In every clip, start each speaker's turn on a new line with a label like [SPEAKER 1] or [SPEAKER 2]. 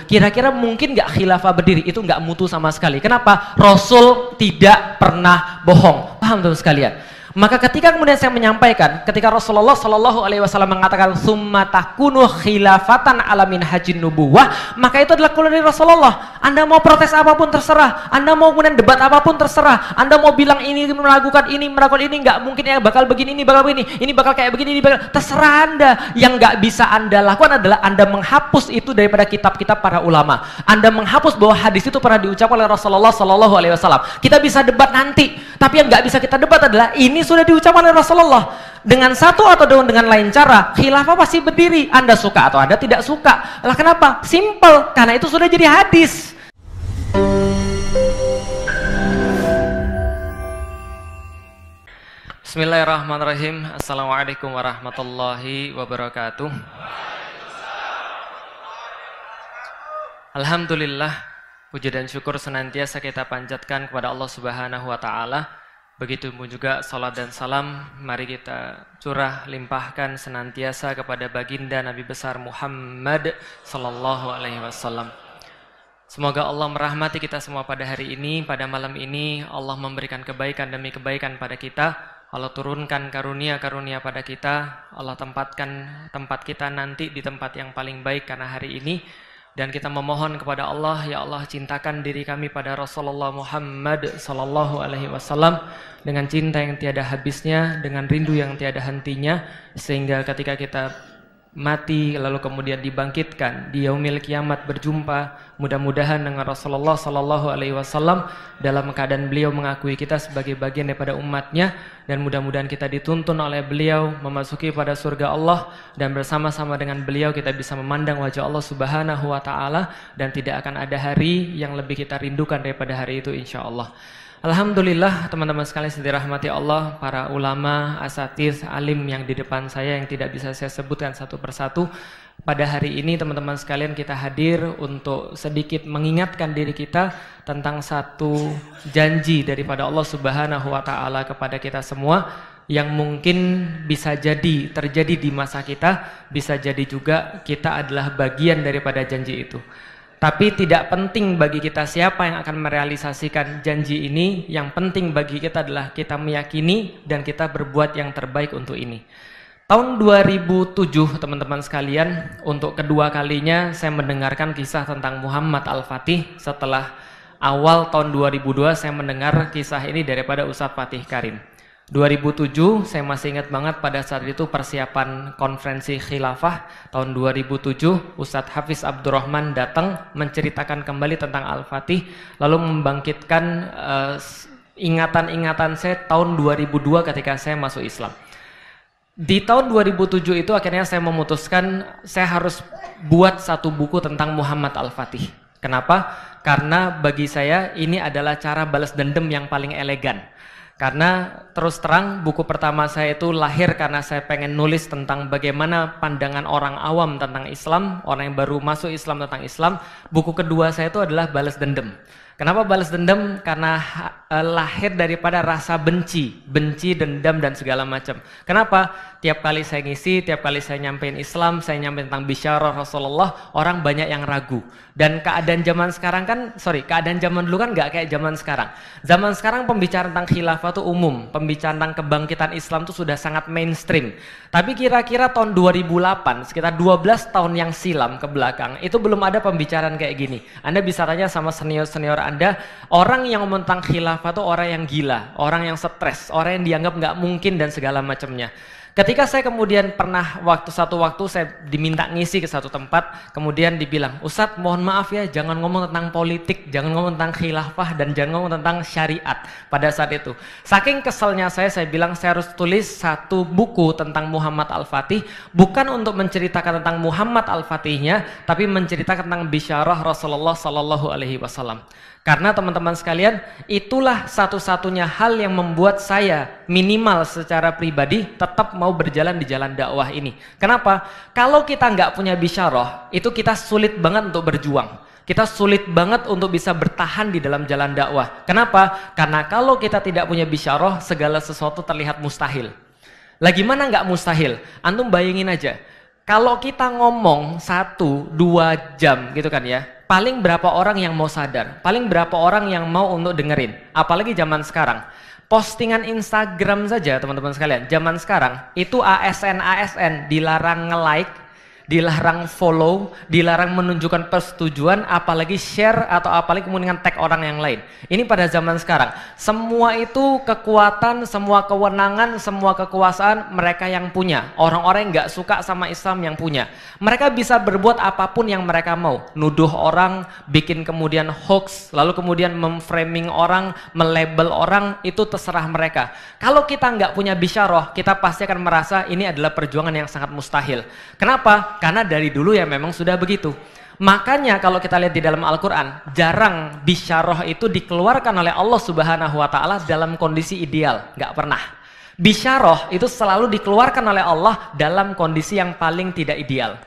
[SPEAKER 1] kira-kira mungkin nggak khilafah berdiri? Itu nggak mutu sama sekali. Kenapa? Rasul tidak pernah bohong. Paham teman sekalian? Maka ketika kemudian saya menyampaikan, ketika Rasulullah Shallallahu Alaihi Wasallam mengatakan summa takunu khilafatan ala minhajin nubuwah, maka itu adalah qaul dari Rasulullah. Anda mau protes apapun terserah, Anda mau kemudian debat apapun terserah, Anda mau bilang ini melakukan ini nggak mungkin ya, bakal begini, bakal begini, ini bakal kayak begini, ini bakal, terserah Anda. Yang nggak bisa Anda lakukan adalah Anda menghapus itu daripada kitab-kitab para ulama. Anda menghapus bahwa hadis itu pernah diucapkan oleh Rasulullah Shallallahu Alaihi Wasallam. Kita bisa debat nanti, tapi yang nggak bisa kita debat adalah ini sudah diucapkan oleh Rasulullah dengan satu atau dengan lain cara. Khilafah pasti berdiri, Anda suka atau Anda tidak suka. Lah kenapa? Simple, karena itu sudah jadi hadis. Bismillahirrahmanirrahim. Assalamualaikum warahmatullahi wabarakatuh. Alhamdulillah, puji dan syukur senantiasa kita panjatkan kepada Allah Subhanahu wa taala. Begitu juga salat dan salam mari kita curah limpahkan senantiasa kepada baginda Nabi besar Muhammad sallallahu alaihi wasallam. Semoga Allah merahmati kita semua pada hari ini, pada malam ini. Allah memberikan kebaikan demi kebaikan pada kita. Allah turunkan karunia-karunia pada kita. Allah tempatkan tempat kita nanti di tempat yang paling baik karena hari ini. Dan kita memohon kepada Allah, ya Allah cintakan diri kami pada Rasulullah Muhammad sallallahu alaihi wasallam dengan cinta yang tiada habisnya, dengan rindu yang tiada hentinya, sehingga ketika kita mati lalu kemudian dibangkitkan di yaumil kiamat berjumpa mudah-mudahan dengan Rasulullah sallallahu alaihi wasallam dalam keadaan beliau mengakui kita sebagai bagian daripada umatnya, dan mudah-mudahan kita dituntun oleh beliau memasuki pada surga Allah, dan bersama-sama dengan beliau kita bisa memandang wajah Allah Subhanahu wa taala, dan tidak akan ada hari yang lebih kita rindukan daripada hari itu insyaallah. Alhamdulillah teman-teman sekalian yang dirahmati Allah, para ulama, asatiz, alim yang di depan saya yang tidak bisa saya sebutkan satu persatu. Pada hari ini teman-teman sekalian kita hadir untuk sedikit mengingatkan diri kita tentang satu janji daripada Allah Subhanahu wa taala kepada kita semua yang mungkin bisa jadi terjadi di masa kita, bisa jadi juga kita adalah bagian daripada janji itu. Tapi tidak penting bagi kita siapa yang akan merealisasikan janji ini. Yang penting bagi kita adalah kita meyakini dan kita berbuat yang terbaik untuk ini. Tahun 2007 teman-teman sekalian, untuk kedua kalinya saya mendengarkan kisah tentang Muhammad Al-Fatih. Setelah awal tahun 2002 saya mendengar kisah ini daripada Ustadz Fatih Karim. 2007 saya masih ingat banget, pada saat itu persiapan konferensi khilafah tahun 2007, Ustadz Hafiz Abdurrahman datang menceritakan kembali tentang Al-Fatih, lalu membangkitkan ingatan-ingatan saya tahun 2002 ketika saya masuk Islam. Di tahun 2007 itu akhirnya saya memutuskan saya harus buat satu buku tentang Muhammad Al-Fatih. Kenapa? Karena bagi saya ini adalah cara balas dendam yang paling elegan. Karena terus terang buku pertama saya itu lahir karena saya pengen nulis tentang bagaimana pandangan orang awam tentang Islam, orang yang baru masuk Islam tentang Islam. Buku kedua saya itu adalah balas dendam. Kenapa balas dendam? Karena lahir daripada rasa benci, dendam dan segala macam. Kenapa? Tiap kali saya ngisi, tiap kali saya nyampein Islam, saya nyampein tentang bisyarah Rasulullah, orang banyak yang ragu. Dan keadaan zaman sekarang keadaan zaman dulu kan nggak kayak zaman sekarang. Zaman sekarang pembicaraan tentang khilafah itu umum, pembicaraan tentang kebangkitan Islam itu sudah sangat mainstream. Tapi kira-kira tahun 2008, sekitar 12 tahun yang silam ke belakang, itu belum ada pembicaraan kayak gini. Anda bisa tanya sama senior-senior Anda, orang yang ngomong tentang khilafah itu orang yang gila, orang yang stres, orang yang dianggap nggak mungkin dan segala macamnya. Ketika saya kemudian pernah satu waktu saya diminta ngisi ke satu tempat, kemudian dibilang, Ustadz mohon maaf ya, jangan ngomong tentang politik, jangan ngomong tentang khilafah, dan jangan ngomong tentang syariat pada saat itu. Saking keselnya saya bilang saya harus tulis satu buku tentang Muhammad Al-Fatih, bukan untuk menceritakan tentang Muhammad Al-Fatihnya, tapi menceritakan tentang bisyarah Rasulullah Sallallahu Alaihi Wasallam. Karena teman-teman sekalian, itulah satu-satunya hal yang membuat saya minimal secara pribadi tetap mau berjalan di jalan dakwah ini. Kenapa? Kalau kita nggak punya bisyarah, itu kita sulit banget untuk berjuang. Kita sulit banget untuk bisa bertahan di dalam jalan dakwah. Kenapa? Karena kalau kita tidak punya bisyarah, segala sesuatu terlihat mustahil. Lah gimana nggak mustahil? Antum bayangin aja. Kalau kita ngomong 1-2 jam gitu kan ya, paling berapa orang yang mau sadar? Paling berapa orang yang mau untuk dengerin? Apalagi zaman sekarang. Postingan Instagram saja teman-teman sekalian, zaman sekarang itu ASN dilarang nge-like, dilarang follow, dilarang menunjukkan persetujuan, apalagi share atau apalagi kemudian tag orang yang lain. Ini pada zaman sekarang. Semua itu kekuatan, semua kewenangan, semua kekuasaan mereka yang punya. Orang-orang yang nggak suka sama Islam yang punya. Mereka bisa berbuat apapun yang mereka mau. Nuduh orang, bikin kemudian hoax, lalu kemudian memframing orang, melabel orang, itu terserah mereka. Kalau kita nggak punya bisyarah, kita pasti akan merasa ini adalah perjuangan yang sangat mustahil. Kenapa? Karena dari dulu ya memang sudah begitu. Makanya kalau kita lihat di dalam Al-Quran, jarang bisyarah itu dikeluarkan oleh Allah Subhanahu wa Ta'ala dalam kondisi ideal, nggak pernah. Bisyarah itu selalu dikeluarkan oleh Allah dalam kondisi yang paling tidak ideal.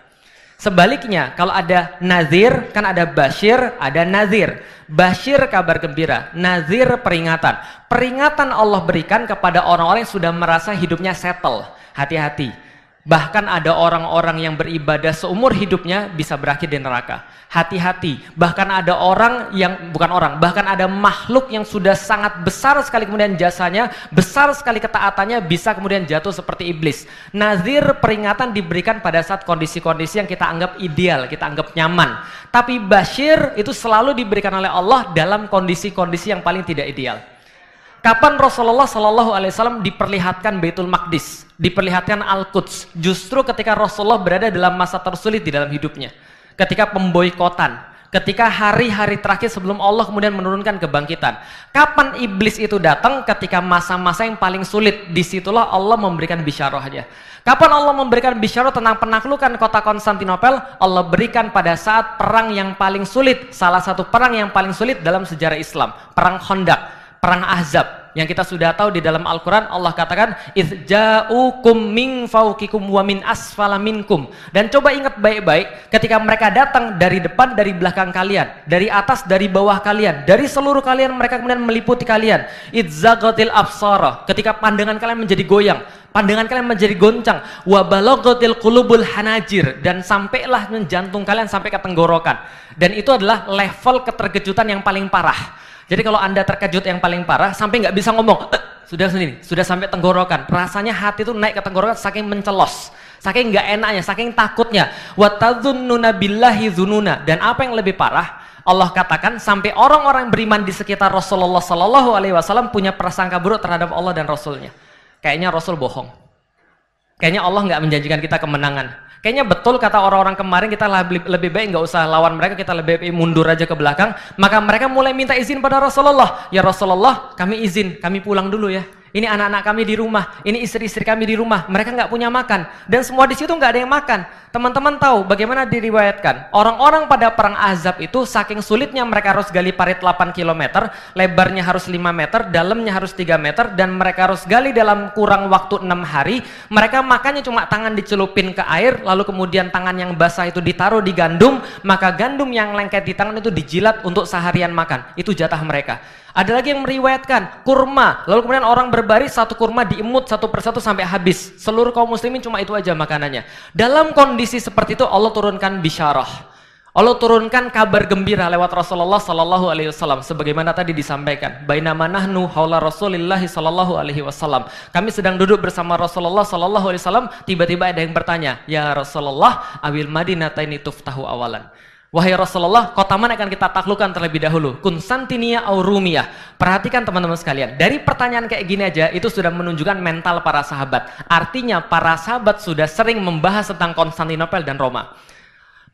[SPEAKER 1] Sebaliknya, kalau ada nazir, kan ada basyir, ada nazir. Basyir kabar gembira, nazir peringatan. Peringatan Allah berikan kepada orang-orang yang sudah merasa hidupnya settle. Hati-hati. Bahkan ada orang-orang yang beribadah seumur hidupnya bisa berakhir di neraka. Hati-hati. Bahkan ada orang yang, bukan orang, bahkan ada makhluk yang sudah sangat besar sekali kemudian jasanya, besar sekali ketaatannya, bisa kemudian jatuh seperti iblis. Nazir peringatan diberikan pada saat kondisi-kondisi yang kita anggap ideal, kita anggap nyaman. Tapi basyir itu selalu diberikan oleh Allah dalam kondisi-kondisi yang paling tidak ideal. Kapan Rasulullah Shallallahu Alaihi Wasallam diperlihatkan Baitul Maqdis, diperlihatkan Al-Quds? Justru ketika Rasulullah berada dalam masa tersulit di dalam hidupnya, ketika pemboikotan, ketika hari-hari terakhir sebelum Allah kemudian menurunkan kebangkitan. Kapan iblis itu datang? Ketika masa-masa yang paling sulit. Disitulah Allah memberikan bisyarahnya. Kapan Allah memberikan bisyarah tentang penaklukan kota Konstantinopel? Allah berikan pada saat perang yang paling sulit, salah satu perang yang paling sulit dalam sejarah Islam, perang Khandaq. Perang Ahzab yang kita sudah tahu di dalam Al-Quran, Allah katakan idz ja'ukum min fawqikum wa min asfala minkum. Dan coba ingat baik-baik, ketika mereka datang dari depan, dari belakang kalian, dari atas, dari bawah kalian, dari seluruh kalian, mereka kemudian meliputi kalian. Idz zaghatil absara, ketika pandangan kalian menjadi goyang, pandangan kalian menjadi goncang, wa balaghatil qulubul hanajir, dan sampailah jantung kalian sampai ke tenggorokan. Dan itu adalah level keterkejutan yang paling parah. Jadi kalau Anda terkejut yang paling parah sampai nggak bisa ngomong, sudah sendiri, sudah sampai tenggorokan. Rasanya hati itu naik ke tenggorokan saking mencelos, saking nggak enaknya, saking takutnya. Wa tadzunnuna billahi dzununa. Dan apa yang lebih parah? Allah katakan sampai orang-orang beriman di sekitar Rasulullah Sallallahu Alaihi Wasallam punya prasangka buruk terhadap Allah dan Rasulnya. Kayaknya Rasul bohong. Kayaknya Allah nggak menjanjikan kita kemenangan. Kayaknya betul kata orang-orang kemarin, kita lebih baik nggak usah lawan mereka, kita lebih baik mundur aja ke belakang. Maka mereka mulai minta izin pada Rasulullah. Ya Rasulullah, kami izin, kami pulang dulu ya. Ini anak-anak kami di rumah, ini istri-istri kami di rumah, mereka nggak punya makan. Dan semua di situ nggak ada yang makan. Teman-teman tahu bagaimana diriwayatkan? Orang-orang pada perang Ahzab itu saking sulitnya mereka harus gali parit 8 km, lebarnya harus 5 meter, dalamnya harus 3 meter, dan mereka harus gali dalam kurang waktu 6 hari. Mereka makannya cuma tangan dicelupin ke air, lalu kemudian tangan yang basah itu ditaruh di gandum, maka gandum yang lengket di tangan itu dijilat untuk seharian makan. Itu jatah mereka. Ada lagi yang meriwayatkan kurma, lalu kemudian orang berbaris satu kurma diemut satu persatu sampai habis. Seluruh kaum muslimin cuma itu aja makanannya. Dalam kondisi seperti itu Allah turunkan bisyarah. Allah turunkan kabar gembira lewat Rasulullah Sallallahu Alaihi Wasallam. Sebagaimana tadi disampaikan, bainama nahnu haula Rasulillah Sallallahu Alaihi Wasallam. Kami sedang duduk bersama Rasulullah Sallallahu Alaihi Wasallam. Tiba-tiba ada yang bertanya, ya Rasulullah, awil madinataini tuftahu awalan. Wahai Rasulullah, kota mana akan kita taklukkan terlebih dahulu? Konstantinia atau Rumiyah? Perhatikan teman-teman sekalian, dari pertanyaan kayak gini aja itu sudah menunjukkan mental para sahabat. Artinya para sahabat sudah sering membahas tentang Konstantinopel dan Roma.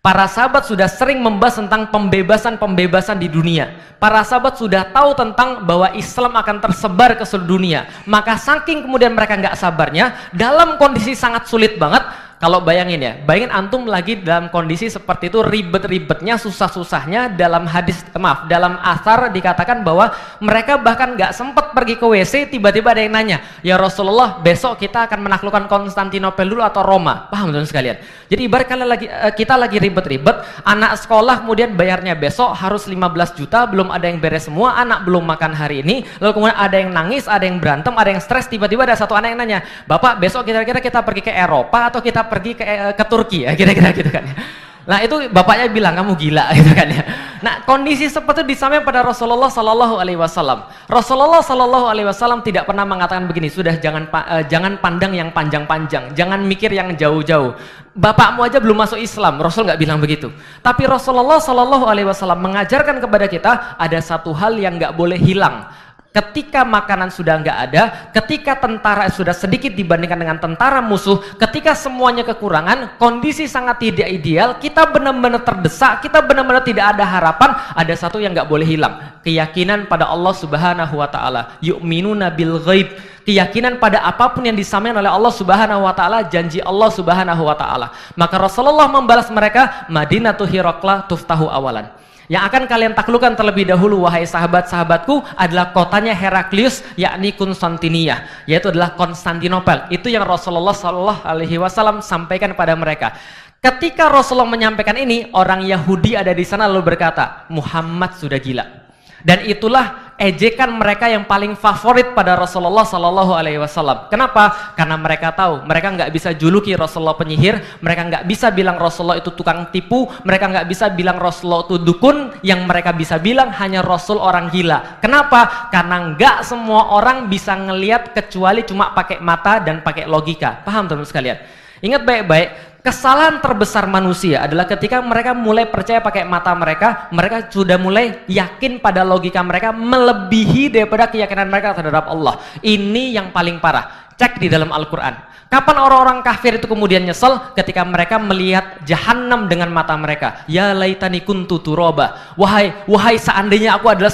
[SPEAKER 1] Para sahabat sudah sering membahas tentang pembebasan-pembebasan di dunia. Para sahabat sudah tahu tentang bahwa Islam akan tersebar ke seluruh dunia. Maka saking kemudian mereka nggak sabarnya, dalam kondisi sangat sulit banget. Kalau bayangin ya, bayangin antum lagi dalam kondisi seperti itu, ribet-ribetnya, susah-susahnya. Dalam hadis, dalam athar dikatakan bahwa mereka bahkan nggak sempat pergi ke WC, tiba-tiba ada yang nanya, ya Rasulullah, besok kita akan menaklukkan Konstantinopel dulu atau Roma? Paham teman sekalian? Jadi ibarat kalian kita lagi ribet-ribet, anak sekolah kemudian bayarnya besok harus 15 juta, belum ada yang beres semua, anak belum makan hari ini, lalu kemudian ada yang nangis, ada yang berantem, ada yang stres, tiba-tiba ada satu anak yang nanya, Bapak besok kira-kira kita pergi ke Eropa atau kita
[SPEAKER 2] pergi ke Turki ya, kira-kira gitu kan ya. Nah itu bapaknya bilang kamu gila gitu kan ya. Nah kondisi seperti itu disampaikan pada Rasulullah Sallallahu Alaihi Wasallam. Rasulullah Sallallahu Alaihi Wasallam tidak pernah mengatakan begini, sudah jangan pandang yang panjang-panjang, jangan mikir yang jauh-jauh. Bapakmu aja belum masuk Islam, Rasul nggak bilang begitu. Tapi Rasulullah Sallallahu Alaihi Wasallam mengajarkan kepada kita ada satu hal yang nggak boleh hilang. Ketika makanan sudah nggak ada, ketika tentara sudah sedikit dibandingkan dengan tentara musuh, ketika semuanya kekurangan, kondisi sangat tidak ideal, kita benar-benar terdesak, kita benar-benar tidak ada harapan, ada satu yang nggak boleh hilang, keyakinan pada Allah Subhanahu wa Ta'ala. Yu'minuna bil ghaib, keyakinan pada apapun yang disampaikan oleh Allah Subhanahu wa Ta'ala, janji Allah Subhanahu wa Ta'ala. Maka Rasulullah membalas mereka, Madinatu Hiraqla tuftahu awalan. Yang akan kalian taklukkan terlebih dahulu wahai sahabat-sahabatku adalah kotanya Heraklius, yakni Konstantinia, yaitu adalah Konstantinopel. Itu yang Rasulullah Shallallahu Alaihi Wasallam sampaikan pada mereka. Ketika Rasulullah menyampaikan ini, orang Yahudi ada di sana lalu berkata, Muhammad sudah gila. Dan itulah ejekan mereka yang paling favorit pada Rasulullah Sallallahu Alaihi Wasallam. Kenapa? Karena mereka tahu mereka nggak bisa juluki Rasulullah penyihir, mereka nggak bisa bilang Rasulullah itu tukang tipu, mereka nggak bisa bilang Rasulullah itu dukun. Yang mereka bisa bilang hanya Rasul orang gila. Kenapa? Karena nggak semua orang bisa ngelihat kecuali cuma pakai mata dan pakai logika. Paham teman-teman sekalian? Ingat baik-baik. Kesalahan terbesar manusia adalah ketika mereka mulai percaya pakai mata mereka, mereka sudah mulai yakin pada logika mereka melebihi daripada keyakinan mereka terhadap Allah. Ini yang paling parah. Cek di dalam Al-Quran. Kapan orang-orang kafir itu kemudian nyesel? Ketika mereka melihat jahanam dengan mata mereka. Ya laitani kuntu turoba. Wahai seandainya aku adalah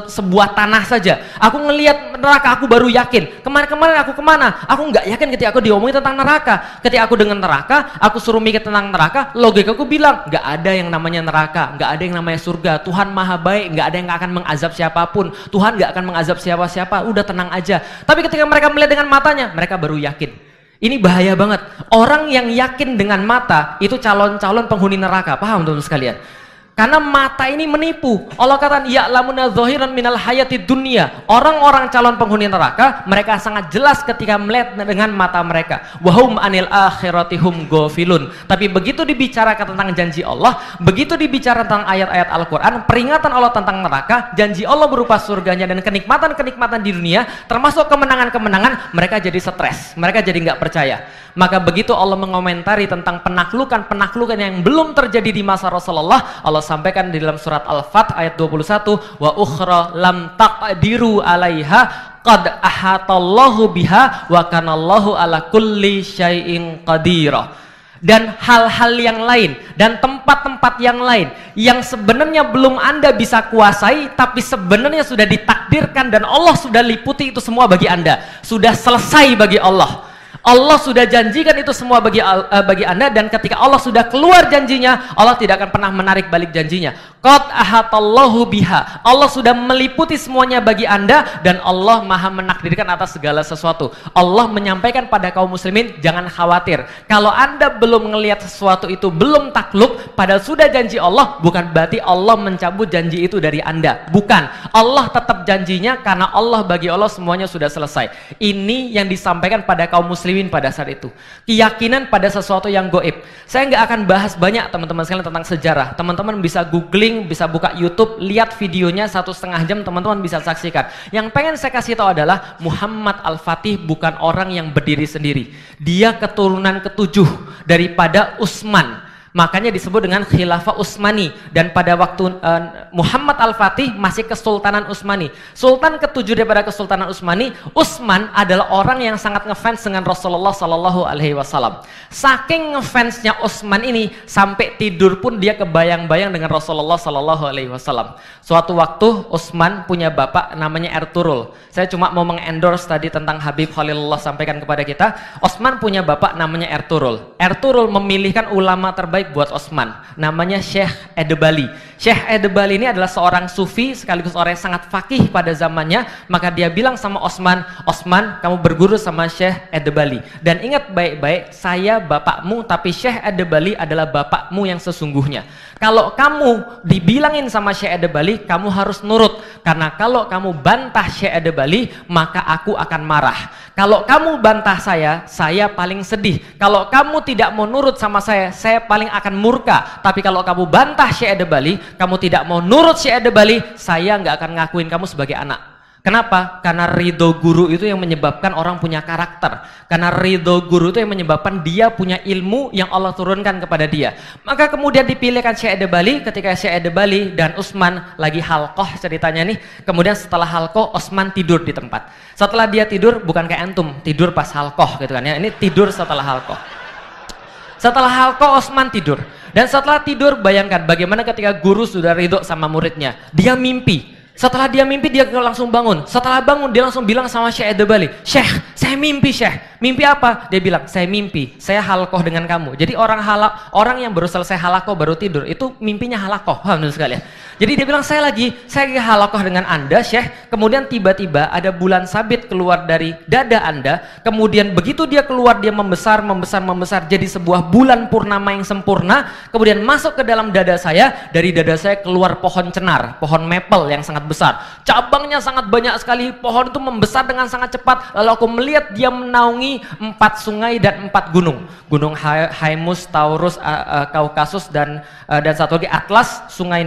[SPEAKER 2] sebuah tanah saja. Aku ngelihat neraka, aku baru yakin. Kemarin-kemarin aku kemana? Aku nggak yakin ketika aku diomongin tentang neraka. Ketika aku dengan neraka, aku suruh mikir tentang neraka, logikaku bilang nggak ada yang namanya neraka, nggak ada yang namanya surga. Tuhan maha baik, nggak ada yang akan mengazab siapapun. Tuhan nggak akan mengazab siapa-siapa. Udah tenang aja. Tapi ketika mereka melihat dengan matanya, mereka baru yakin. Ini bahaya banget. Orang yang yakin dengan mata itu calon-calon penghuni neraka. Paham teman-teman sekalian? Karena mata ini menipu. Allah kata, ya'lamuna dzahiran minal hayatid dunya. Orang-orang calon penghuni neraka, mereka sangat jelas ketika melihat dengan mata mereka. Wahum anil akhiratihum ghafilun. Tapi begitu dibicarakan tentang janji Allah, begitu dibicara tentang ayat-ayat Al-Qur'an, peringatan Allah tentang neraka, janji Allah berupa surganya dan kenikmatan-kenikmatan di dunia, termasuk kemenangan-kemenangan, mereka jadi stres. Mereka jadi nggak percaya. Maka begitu Allah mengomentari tentang penaklukan-penaklukan yang belum terjadi di masa Rasulullah, Allah sampaikan di dalam surat Al-Fath ayat 21, wa ukhra lam taqdiru 'alaiha qad ahatallahu biha wa kanallahu ala kulli syai'in qadira. Dan hal-hal yang lain dan tempat-tempat yang lain yang sebenarnya belum Anda bisa kuasai, tapi sebenarnya sudah ditakdirkan dan Allah sudah liputi itu semua bagi Anda. Sudah selesai bagi Allah. Allah sudah janjikan itu semua bagi Anda, dan ketika Allah sudah keluar janjinya, Allah tidak akan pernah menarik balik janjinya. Qad ahatallahu biha. Allah sudah meliputi semuanya bagi Anda, dan Allah maha menakdirkan atas segala sesuatu. Allah menyampaikan pada kaum muslimin, jangan khawatir. Kalau Anda belum melihat sesuatu itu, belum takluk, padahal sudah janji Allah, bukan berarti Allah mencabut janji itu dari Anda. Bukan. Allah tetap janjinya, karena Allah bagi Allah semuanya sudah selesai. Ini yang disampaikan pada kaum muslimin pada saat itu. Keyakinan pada sesuatu yang goib. Saya nggak akan bahas banyak teman-teman sekalian tentang sejarah. Teman-teman bisa googling, bisa buka YouTube, lihat videonya 1,5 jam, teman-teman bisa saksikan. Yang pengen saya kasih tahu adalah Muhammad Al-Fatih bukan orang yang berdiri sendiri. Dia keturunan ke-7 daripada Utsman. Makanya disebut dengan Khilafah Utsmani. Dan pada waktu Muhammad Al-Fatih masih Kesultanan Utsmani. Sultan ke-7 daripada Kesultanan Utsmani, Utsman adalah orang yang sangat ngefans dengan Rasulullah Sallallahu Alaihi Wasallam. Saking ngefansnya Utsman ini, sampai tidur pun dia kebayang-bayang dengan Rasulullah Sallallahu Alaihi Wasallam. Suatu waktu Utsman punya bapak namanya Ertugrul. Saya cuma mau mengendorse tadi tentang Habib Khalilullah sampaikan kepada kita. Utsman punya bapak namanya Ertugrul. Ertugrul memilihkan ulama terbaik buat Utsman, namanya Syekh Edebali. Syekh Edebali ini adalah seorang sufi sekaligus orang yang sangat fakih pada zamannya. Maka dia bilang sama Utsman, Utsman, kamu berguru sama Syekh Edebali. Dan ingat baik-baik, saya bapakmu, tapi Syekh Edebali adalah bapakmu yang sesungguhnya. Kalau kamu dibilangin sama Syekh Edebali, kamu harus nurut. Karena kalau kamu bantah Syekh Edebali, maka aku akan marah. Kalau kamu bantah saya paling sedih. Kalau kamu tidak mau nurut sama saya paling akan murka. Tapi kalau kamu bantah Syekh Ede-Bali, kamu tidak mau nurut Syekh Ede-Bali, saya nggak akan ngakuin kamu sebagai anak. Kenapa? Karena ridho guru itu yang menyebabkan orang punya karakter. Karena ridho guru itu yang menyebabkan dia punya ilmu yang Allah turunkan kepada dia. Maka kemudian dipilihkan Syekh Ede-Bali ketika Syekh Ede-Bali dan Utsman lagi halqoh ceritanya nih. Kemudian setelah halqoh, Utsman tidur di tempat. Setelah dia tidur, bukan kayak antum, tidur pas halqoh gitu kan ya. Ini tidur setelah halqoh. Setelah halqoh, Utsman tidur. Dan setelah tidur, bayangkan bagaimana ketika guru sudah ridho sama muridnya. Dia mimpi. Setelah dia mimpi, dia langsung bangun. Setelah bangun, dia langsung bilang sama Syekh Ede-Bali, "Syekh, saya mimpi Syekh." Mimpi apa? Dia bilang, "Saya mimpi, saya halaqoh dengan kamu." Jadi orang yang baru selesai halaqoh baru tidur, itu mimpinya halaqoh. Alhamdulillah sekalian. Jadi dia bilang, saya lagi halaqoh dengan Anda Syekh. Kemudian tiba-tiba ada bulan sabit keluar dari dada Anda. Kemudian begitu dia keluar, dia membesar jadi sebuah bulan purnama yang sempurna. Kemudian masuk ke dalam dada saya. Dari dada saya keluar pohon cenar, pohon maple yang sangat besar, cabangnya sangat banyak sekali. Pohon itu membesar dengan sangat cepat. Lalu aku melihat dia menaungi 4 sungai dan 4 gunung, gunung Haimus, Taurus, Kaukasus, dan satu lagi Atlas, sungai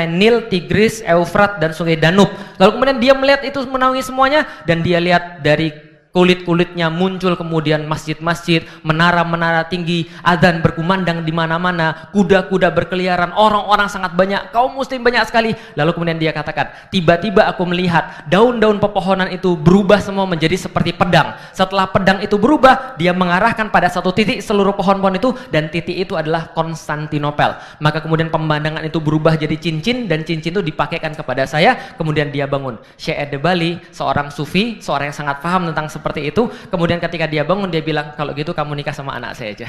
[SPEAKER 2] Nil, Tigris, Eufrat, dan sungai Danub. Lalu kemudian dia melihat itu menaungi semuanya, dan dia lihat dari kulit-kulitnya muncul kemudian masjid-masjid, menara-menara tinggi, azan berkumandang di mana-mana, kuda-kuda berkeliaran, orang-orang sangat banyak, kaum muslim banyak sekali. Lalu kemudian dia katakan, tiba-tiba aku melihat daun-daun pepohonan itu berubah semua menjadi seperti pedang. Setelah pedang itu berubah, dia mengarahkan pada satu titik seluruh pohon-pohon itu, dan titik itu adalah Konstantinopel. Maka kemudian pemandangan itu berubah jadi cincin, dan cincin itu dipakaikan kepada saya. Kemudian dia bangun. Syekh Ede-Bali, seorang sufi, seorang yang sangat paham tentang seperti itu. Kemudian ketika dia bangun, dia bilang, "Kalau gitu kamu nikah sama anak saya aja."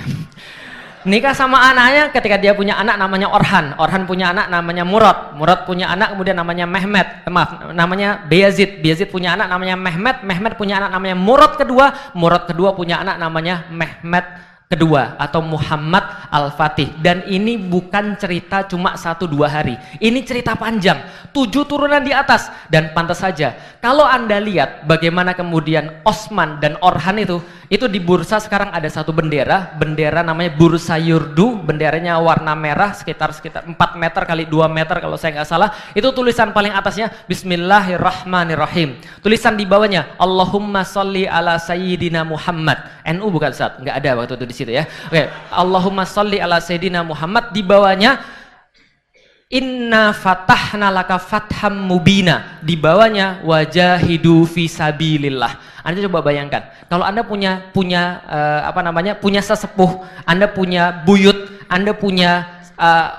[SPEAKER 2] Nikah sama anaknya ketika dia punya anak namanya Orhan. Orhan punya anak namanya Murad. Murad punya anak kemudian namanya Mehmet. Namanya Bayazid. Bayazid punya anak namanya Mehmet. Mehmet punya anak namanya Murad kedua. Murad kedua punya anak namanya Mehmet kedua atau Muhammad Al-Fatih. Dan ini bukan cerita cuma 1-2 hari. Ini cerita panjang, 7 turunan di atas. Dan pantas saja kalau Anda lihat bagaimana kemudian Osman dan Orhan itu di bursa sekarang ada satu bendera namanya Bursa Yurdu. Benderanya warna merah, sekitar 4 meter kali 2 meter kalau saya nggak salah. Itu tulisan paling atasnya Bismillahirrahmanirrahim. Tulisan di bawahnya Allahumma sholli ala sayyidina Muhammad. NU bukan Ustaz, nggak ada waktu itu di situ ya. Oke, Allahumma sholli ala sayyidina Muhammad. Di bawahnya Inna fatahna laka fatham mubina. Di bawahnya wajahidu fi sabilillah. Anda coba bayangkan, kalau Anda punya punya sesepuh, Anda punya buyut, Anda punya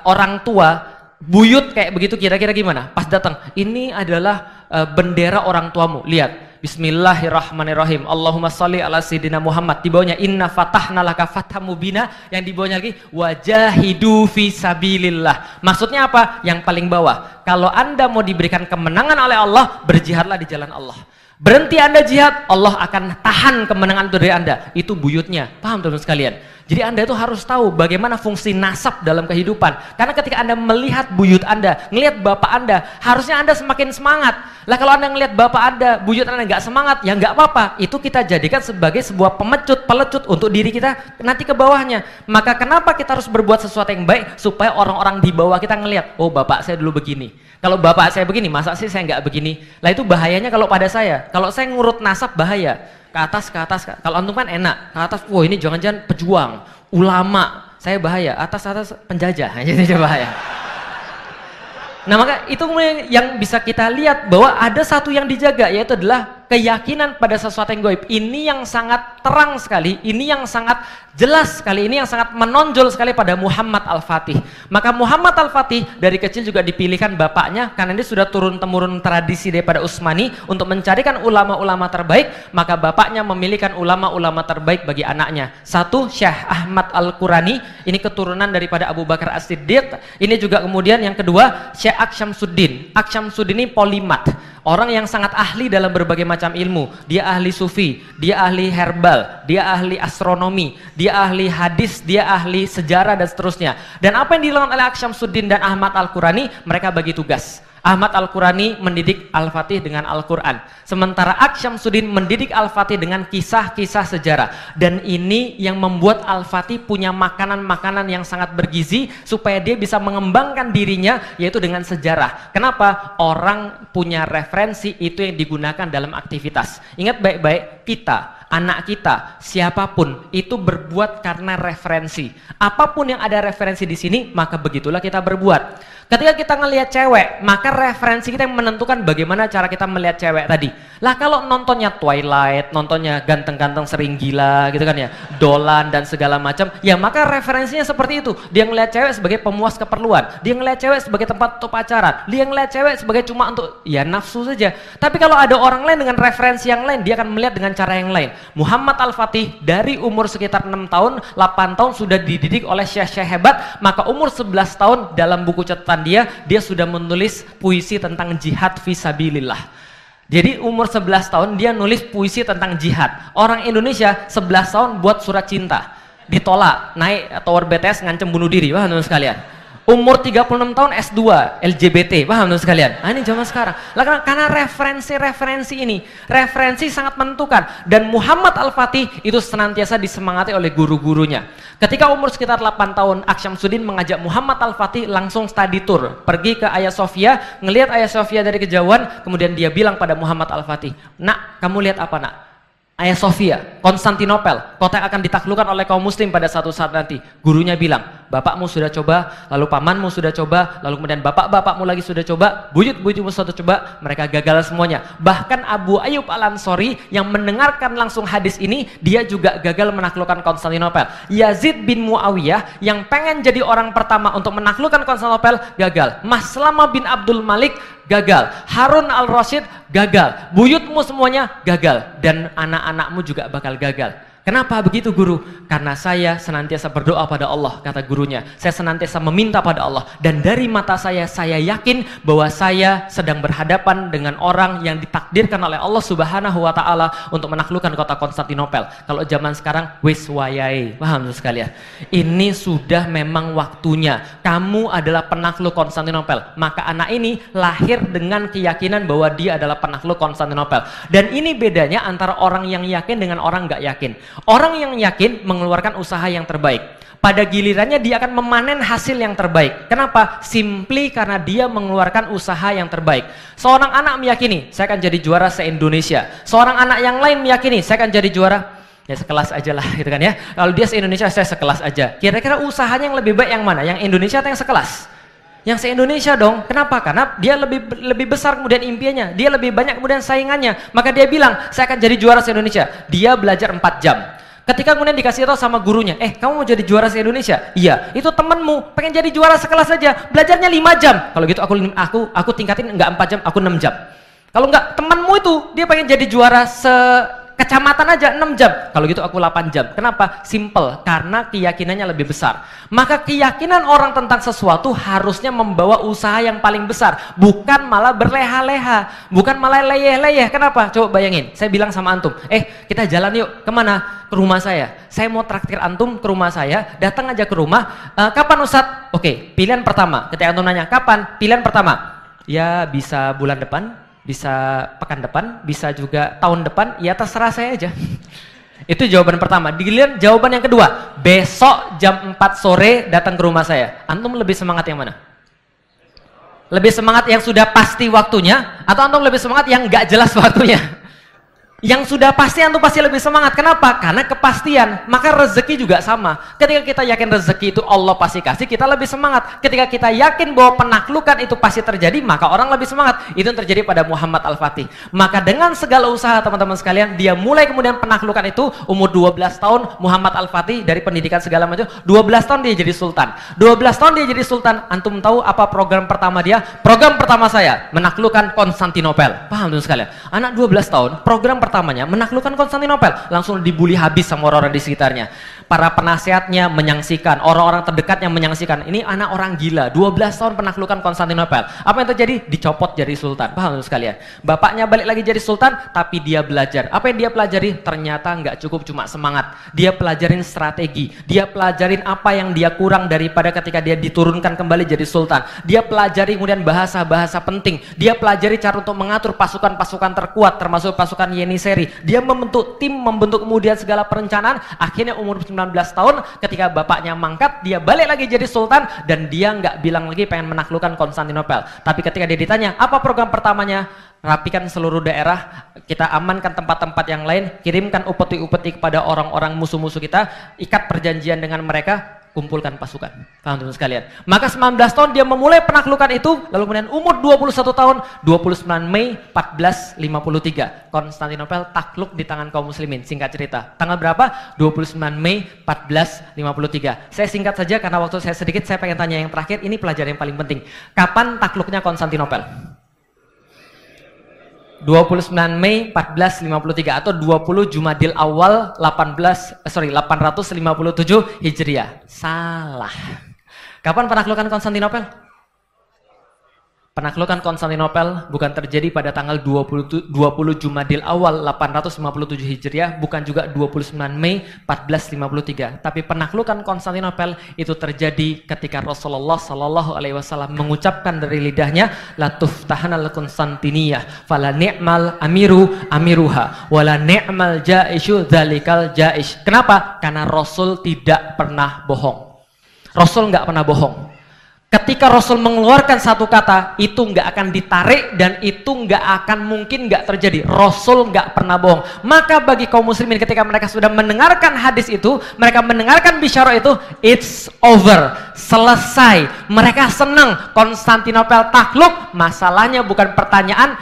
[SPEAKER 2] orang tua, buyut kayak begitu, kira-kira gimana? Pas datang, ini adalah bendera orang tuamu. Lihat, Bismillahirrahmanirrahim. Allahumma sholli ala sayyidina Muhammad. Di bawahnya inna fatahna laka fatham mubina. Yang di bawahnya lagi wajahidu fi sabilillah. Maksudnya apa? Yang paling bawah, kalau Anda mau diberikan kemenangan oleh Allah, berjihadlah di jalan Allah. Berhenti Anda jihad, Allah akan tahan kemenangan itu dari Anda. Itu buyutnya. Paham teman-teman sekalian? Jadi Anda itu harus tahu bagaimana fungsi nasab dalam kehidupan. Karena ketika Anda melihat buyut Anda, ngelihat bapak Anda, harusnya Anda semakin semangat. Lah kalau Anda ngelihat bapak Anda, buyut Anda nggak semangat, ya nggak apa-apa. Itu kita jadikan sebagai sebuah pelecut untuk diri kita nanti ke bawahnya. Maka kenapa kita harus berbuat sesuatu yang baik supaya orang-orang di bawah kita ngelihat, oh bapak saya dulu begini. Kalau bapak saya begini, masa sih saya nggak begini? Lah itu bahayanya kalau pada saya. Kalau saya ngurut nasab bahaya. Ke atas. Kalau antum kan enak. Ke atas, wah ini jangan-jangan pejuang, ulama. Saya bahaya. Atas penjajah. Jadi bahaya. Nah maka itu yang bisa kita lihat bahwa ada satu yang dijaga, yaitu adalah keyakinan pada sesuatu yang gaib. Ini yang sangat terang sekali, ini yang sangat jelas sekali, ini yang sangat menonjol sekali pada Muhammad Al-Fatih. Maka Muhammad Al-Fatih dari kecil juga dipilihkan bapaknya, karena ini sudah turun-temurun tradisi daripada Utsmani untuk mencarikan ulama-ulama terbaik. Maka bapaknya memilihkan ulama-ulama terbaik bagi anaknya. Satu, Syekh Ahmad Al-Qurani, ini keturunan daripada Abu Bakar As-Siddiq. Ini juga kemudian yang kedua, Syekh Aksyamsuddin. Aksyamsuddin ini polimat, orang yang sangat ahli dalam berbagai macam ilmu. Dia ahli sufi, dia ahli herbal, dia ahli astronomi, dia ahli hadis, dia ahli sejarah dan seterusnya. Dan apa yang dilakukan oleh Aksyamsuddin dan Ahmad Al-Qurani, mereka bagi tugas. Ahmad Al-Qurani mendidik Al-Fatih dengan Al-Quran. Sementara Aks Syamsuddin mendidik Al-Fatih dengan kisah-kisah sejarah. Dan ini yang membuat Al-Fatih punya makanan-makanan yang sangat bergizi supaya dia bisa mengembangkan dirinya, yaitu dengan sejarah. Kenapa? Orang punya referensi, itu yang digunakan dalam aktivitas. Ingat baik-baik, kita, anak kita, siapapun itu berbuat karena referensi. Apapun yang ada referensi di sini, maka begitulah kita berbuat. Ketika kita ngelihat cewek, maka referensi kita yang menentukan bagaimana cara kita melihat cewek tadi. Lah kalau nontonnya Twilight, nontonnya ganteng-ganteng sering gila gitu kan ya, Dolan dan segala macam, ya maka referensinya seperti itu. Dia ngelihat cewek sebagai pemuas keperluan, dia ngelihat cewek sebagai tempat untuk pacaran, dia ngelihat cewek sebagai cuma untuk ya nafsu saja. Tapi kalau ada orang lain dengan referensi yang lain, dia akan melihat dengan cara yang lain. Muhammad Al-Fatih dari umur sekitar 6 tahun, 8 tahun sudah dididik oleh syekh-syekh hebat, maka umur 11 tahun dalam buku catatan dia sudah menulis puisi tentang jihad fisabilillah. Jadi umur 11 tahun dia nulis puisi tentang jihad. Orang Indonesia 11 tahun buat surat cinta, ditolak, naik tower BTS ngancem bunuh diri, paham teman sekalian. Umur 36 tahun S2 LGBT, paham teman sekalian. Nah, ini zaman sekarang. Lah karena referensi ini, referensi sangat menentukan. Dan Muhammad Al-Fatih itu senantiasa disemangati oleh guru-gurunya. Ketika umur sekitar 8 tahun, Aks Syamsuddin mengajak Muhammad Al-Fatih langsung study tour, pergi ke Hagia Sophia, ngelihat Hagia Sophia dari kejauhan, kemudian dia bilang pada Muhammad Al-Fatih, "Nak, kamu lihat apa, Nak?" Hagia Sophia, Konstantinopel, kota yang akan ditaklukkan oleh kaum muslim pada satu saat nanti. Gurunya bilang, bapakmu sudah coba, lalu pamanmu sudah coba, lalu kemudian bapak-bapakmu lagi sudah coba, buyut-buyutmu sudah coba, mereka gagal semuanya. Bahkan Abu Ayyub Al-Ansori yang mendengarkan langsung hadis ini, dia juga gagal menaklukkan Konstantinopel. Yazid bin Muawiyah yang pengen jadi orang pertama untuk menaklukkan Konstantinopel, gagal. Maslama bin Abdul Malik, gagal. Harun Al-Rasyid, gagal. Buyutmu semuanya gagal. Dan anak-anakmu juga bakal gagal. Kenapa begitu guru? Karena saya senantiasa berdoa pada Allah, kata gurunya. Saya senantiasa meminta pada Allah. Dan dari mata saya yakin bahwa saya sedang berhadapan dengan orang yang ditakdirkan oleh Allah Subhanahu wa Ta'ala untuk menaklukkan kota Konstantinopel. Kalau zaman sekarang, wis wayai. Paham sekalian? Ini sudah memang waktunya. Kamu adalah penakluk Konstantinopel. Maka anak ini lahir dengan keyakinan bahwa dia adalah penakluk Konstantinopel. Dan ini bedanya antara orang yang yakin dengan orang nggak yakin. Orang yang yakin mengeluarkan usaha yang terbaik. Pada gilirannya dia akan memanen hasil yang terbaik. Kenapa? Simply karena dia mengeluarkan usaha yang terbaik. Seorang anak meyakini, saya akan jadi juara se-Indonesia. Seorang anak yang lain meyakini, saya akan jadi juara ya sekelas aja lah gitu kan ya. Kalau dia se-Indonesia, saya sekelas aja. Kira-kira usahanya yang lebih baik yang mana? Yang Indonesia atau yang sekelas? Yang se-Indonesia dong. Kenapa? Karena dia lebih besar kemudian impiannya, dia lebih banyak kemudian saingannya. Maka dia bilang, saya akan jadi juara se-Indonesia. Dia belajar 4 jam. Ketika kemudian dikasih tahu sama gurunya, kamu mau jadi juara se-Indonesia? Iya. Itu temenmu pengen jadi juara sekelas saja, belajarnya 5 jam. Kalau gitu aku tingkatin enggak 4 jam, aku 6 jam. Kalau enggak, temanmu itu dia pengen jadi juara kecamatan aja 6 jam. Kalau gitu aku 8 jam. Kenapa? Simple. Karena keyakinannya lebih besar. Maka keyakinan orang tentang sesuatu harusnya membawa usaha yang paling besar. Bukan malah berleha-leha. Bukan malah leyeh-leyeh. Kenapa? Coba bayangin. Saya bilang sama antum, kita jalan yuk. Kemana? Ke rumah saya. Saya mau traktir antum ke rumah saya. Datang aja ke rumah. Kapan Ustadz? Oke, pilihan pertama. Ketika antum nanya, kapan? Pilihan pertama. Ya bisa bulan depan, bisa pekan depan, bisa juga tahun depan, ya terserah saya aja. Itu jawaban pertama. Dilihat jawaban yang kedua, besok jam 4 sore datang ke rumah saya. Antum lebih semangat yang mana? Lebih semangat yang sudah pasti waktunya, atau antum lebih semangat yang nggak jelas waktunya? Yang sudah pasti antum pasti lebih semangat. Kenapa? Karena kepastian. Maka rezeki juga sama. Ketika kita yakin rezeki itu Allah pasti kasih, kita lebih semangat. Ketika kita yakin bahwa penaklukan itu pasti terjadi, maka orang lebih semangat. Itu yang terjadi pada Muhammad Al-Fatih. Maka dengan segala usaha teman-teman sekalian, dia mulai kemudian penaklukan itu umur 12 tahun. Muhammad Al-Fatih dari pendidikan segala macam, 12 tahun dia jadi sultan. 12 tahun dia jadi sultan. Antum tahu apa program pertama dia? Program pertama saya menaklukkan Konstantinopel. Paham teman sekalian? Anak 12 tahun, program pertama pertamanya menaklukkan Konstantinopel. Langsung dibully habis sama orang-orang di sekitarnya. Para penasehatnya menyaksikan, orang-orang terdekatnya menyaksikan. Ini anak orang gila, 12 tahun penaklukan Konstantinopel. Apa yang terjadi? Dicopot jadi sultan. Paham sekalian? Bapaknya balik lagi jadi sultan, tapi dia belajar. Apa yang dia pelajari? Ternyata nggak cukup cuma semangat. Dia pelajarin strategi. Dia pelajarin apa yang dia kurang daripada ketika dia diturunkan kembali jadi sultan. Dia pelajari kemudian bahasa-bahasa penting. Dia pelajari cara untuk mengatur pasukan-pasukan terkuat, termasuk pasukan Yeniseri. Dia membentuk tim, membentuk kemudian segala perencanaan. Akhirnya umur 19 tahun ketika bapaknya mangkat, dia balik lagi jadi sultan dan dia nggak bilang lagi pengen menaklukkan Konstantinopel. Tapi ketika dia ditanya, apa program pertamanya? Rapikan seluruh daerah, kita amankan tempat-tempat yang lain, kirimkan upeti-upeti kepada orang-orang musuh-musuh kita, ikat perjanjian dengan mereka, kumpulkan pasukan. Paham teman sekalian? Maka 19 tahun dia memulai penaklukan itu, lalu kemudian umur 21 tahun, 29 Mei 1453, Konstantinopel takluk di tangan kaum muslimin. Singkat cerita, tanggal berapa? 29 Mei 1453. Saya singkat saja karena waktu saya sedikit, saya pengen tanya yang terakhir, ini pelajaran yang paling penting. Kapan takluknya Konstantinopel? 29 Mei 1453 atau 20 Jumadil Awal 857 Hijriah. Salah. Kapan penaklukan Konstantinopel? Penaklukan Konstantinopel bukan terjadi pada tanggal 20 Jumadil Awal 857 Hijriah, bukan juga 29 Mei 1453. Tapi penaklukan Konstantinopel itu terjadi ketika Rasulullah Shallallahu Alaihi Wasallam mengucapkan dari lidahnya, la tuftahanal Konstantiniyah, fala ni'mal amiru amiruha, wala ni'mal jaishu dzalikal jaish. Kenapa? Karena Rasul tidak pernah bohong. Rasul nggak pernah bohong. Ketika Rasul mengeluarkan satu kata, itu nggak akan ditarik dan itu nggak akan mungkin nggak terjadi. Rasul nggak pernah bohong. Maka bagi kaum muslimin ketika mereka sudah mendengarkan hadis itu, mereka mendengarkan bisyarah itu, it's over, selesai. Mereka senang Konstantinopel takluk. Masalahnya bukan pertanyaan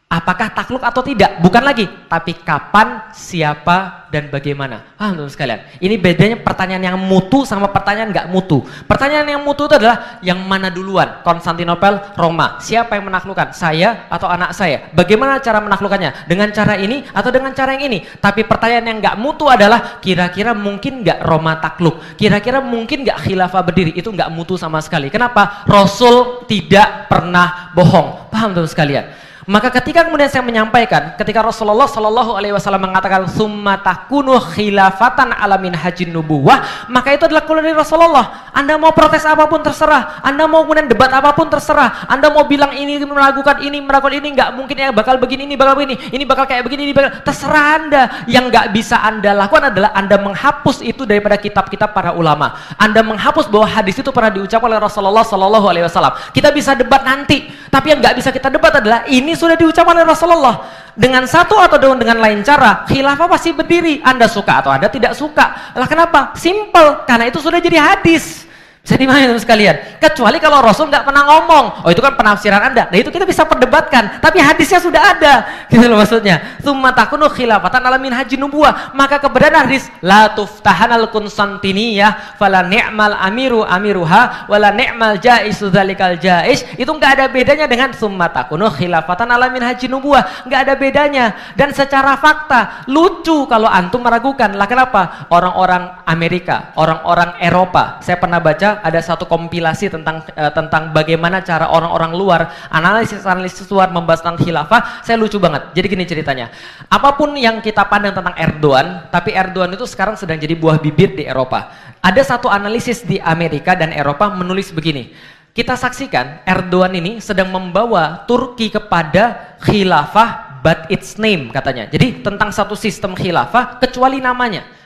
[SPEAKER 2] apakah takluk atau tidak, bukan lagi, tapi kapan, siapa, dan bagaimana. Teman-teman sekalian, ini bedanya pertanyaan yang mutu sama pertanyaan nggak mutu. Pertanyaan yang mutu itu adalah yang mana duluan, Konstantinopel, Roma, siapa yang menaklukkan, saya atau anak saya, bagaimana cara menaklukkannya, dengan cara ini atau dengan cara yang ini. Tapi pertanyaan yang nggak mutu adalah kira-kira mungkin nggak Roma takluk, kira-kira mungkin nggak khilafah berdiri. Itu nggak mutu sama sekali. Kenapa? Rasul tidak pernah bohong. Paham teman sekalian? Maka ketika kemudian saya menyampaikan, ketika Rasulullah Shallallahu Alaihi Wasallam mengatakan summa takunu khilafatan alamin hajin nubuwah, maka itu adalah keluar dari Rasulullah. Anda mau protes apapun terserah, Anda mau kemudian debat apapun terserah, Anda mau bilang ini meragukan ini nggak mungkin ya, bakal begini, bakal begini, ini bakal kayak begini, ini bakal, terserah Anda. Yang nggak bisa Anda lakukan adalah Anda menghapus itu daripada kitab-kitab para ulama. Anda menghapus bahwa hadis itu pernah diucapkan oleh Rasulullah Shallallahu Alaihi Wasallam. Kita bisa debat nanti, tapi yang nggak bisa kita debat adalah ini sudah diucapkan oleh Rasulullah dengan satu atau dengan lain cara. Khilafah pasti berdiri, Anda suka atau Anda tidak suka. Lah kenapa? Simple, karena itu sudah jadi hadis. Bisa dimana sekalian? Kecuali kalau Rasul nggak pernah ngomong, oh itu kan penafsiran Anda. Nah itu kita bisa perdebatkan, tapi hadisnya sudah ada. Gitu loh maksudnya. Tsumma takunu khilafatan ala minhajin nubuwah. Maka keberadaan hadis la tuftahanal Konstantiniyah fala ni'mal amiru amiruha wala ni'mal jaisu dzalikal jaish. Itu nggak ada bedanya dengan tsumma takunu khilafatan ala minhajin nubuwah. Nggak ada bedanya. Dan secara fakta lucu kalau antum meragukan. Lah kenapa? Orang-orang Amerika, orang-orang Eropa, saya pernah baca ada satu kompilasi tentang bagaimana cara orang-orang luar analisis luar membahas tentang khilafah. Saya lucu banget. Jadi gini ceritanya. Apapun yang kita pandang tentang Erdogan, tapi Erdogan itu sekarang sedang jadi buah bibir di Eropa. Ada satu analisis di Amerika dan Eropa menulis begini. Kita saksikan Erdogan ini sedang membawa Turki kepada khilafah but its name katanya. Jadi tentang satu sistem khilafah kecuali namanya.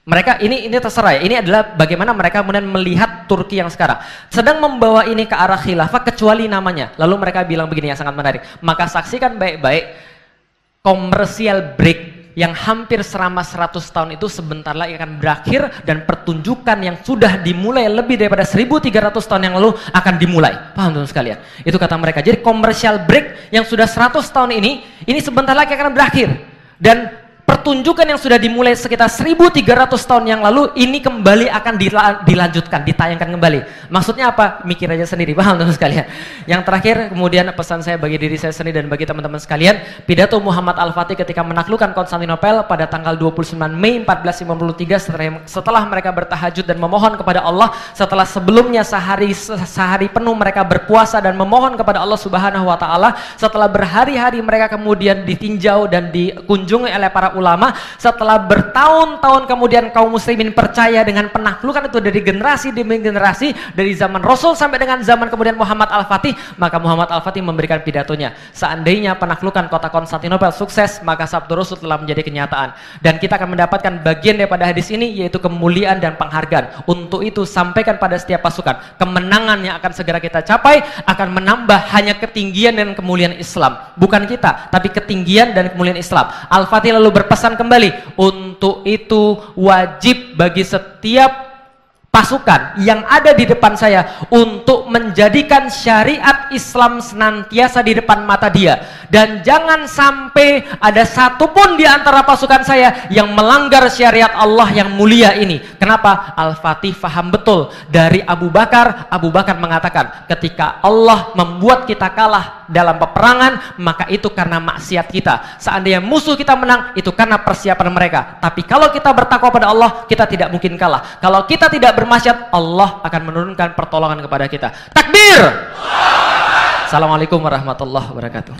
[SPEAKER 2] Mereka ini terserah ya. Ini adalah bagaimana mereka kemudian melihat Turki yang sekarang sedang membawa ini ke arah khilafah kecuali namanya. Lalu mereka bilang begini yang sangat menarik. Maka saksikan baik-baik, commercial break yang hampir selama 100 tahun itu sebentar lagi akan berakhir dan pertunjukan yang sudah dimulai lebih daripada 1300 tahun yang lalu akan dimulai. Paham teman sekalian? Itu kata mereka. Jadi commercial break yang sudah 100 tahun ini sebentar lagi akan berakhir. Dan pertunjukan yang sudah dimulai sekitar 1300 tahun yang lalu ini kembali akan dilanjutkan, ditayangkan kembali. Maksudnya apa? Mikir aja sendiri, paham teman sekalian. Yang terakhir, kemudian pesan saya bagi diri saya sendiri dan bagi teman-teman sekalian, pidato Muhammad Al-Fatih ketika menaklukkan Konstantinopel pada tanggal 29 Mei 1453 setelah mereka bertahajud dan memohon kepada Allah, setelah sebelumnya sehari penuh mereka berpuasa dan memohon kepada Allah Subhanahu wa taala, setelah berhari-hari mereka kemudian ditinjau dan dikunjungi oleh para ulama, setelah bertahun-tahun kemudian kaum muslimin percaya dengan penaklukan itu dari generasi demi generasi, dari zaman Rasul sampai dengan zaman kemudian Muhammad Al-Fatih, maka Muhammad Al-Fatih memberikan pidatonya. Seandainya penaklukan kota Konstantinopel sukses, maka sabda Rasul telah menjadi kenyataan. Dan kita akan mendapatkan bagian daripada hadis ini, yaitu kemuliaan dan penghargaan. Untuk itu sampaikan pada setiap pasukan, kemenangan yang akan segera kita capai akan menambah hanya ketinggian dan kemuliaan Islam. Bukan kita, tapi ketinggian dan kemuliaan Islam. Al-Fatih lalu berpesan kembali, untuk itu wajib bagi setiap pasukan yang ada di depan saya untuk menjadikan syariat Islam senantiasa di depan mata dia, dan jangan sampai ada satupun di antara pasukan saya yang melanggar syariat Allah yang mulia ini. Kenapa? Al-Fatih faham betul dari Abu Bakar. Abu Bakar mengatakan, ketika Allah membuat kita kalah dalam peperangan, maka itu karena maksiat kita. Seandainya musuh kita menang, itu karena persiapan mereka. Tapi kalau kita bertakwa pada Allah, kita tidak mungkin kalah. Kalau kita tidak bermaksiat, Allah akan menurunkan pertolongan kepada kita. Takbir! Assalamualaikum warahmatullahi wabarakatuh.